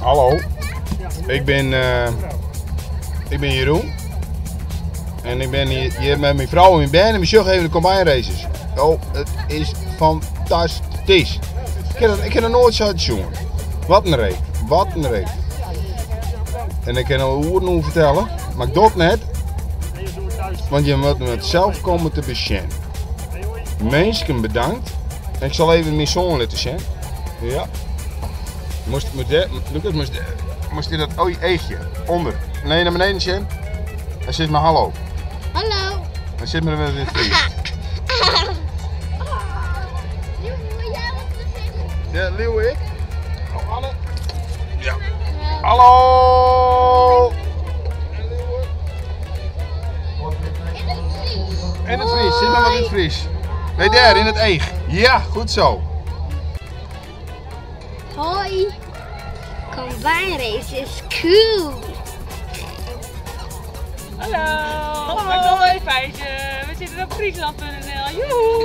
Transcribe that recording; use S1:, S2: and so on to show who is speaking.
S1: Hallo, ik ben Jeroen. En ik ben hier met mijn vrouw en mijn band en mijn zus even de combine races. Oh, het is fantastisch. Ik heb er nooit zo jongen. Wat een reet, wat een reet. En ik kan al hoe vertellen, maar ik doe het net. Want je moet het zelf komen te beschermen. Mensen bedankt. En ik zal even mijn zoon laten zien. Ja. Moest je dat eetje onder? Nee, naar beneden zien. Hij zit maar hallo.
S2: Hallo.
S1: Hij zit maar in het vries. Ja, Leeuw ik. Oh, Anne. Ja. Hallo. In het vries. Zit maar wat in het vries. Nee, daar in het eeg. Ja, goed zo.
S2: Hoi. Combine race is cool.
S3: Hallo. Hallo. Ik wil een feitje. We zitten op Friesland.nl. Joehoe.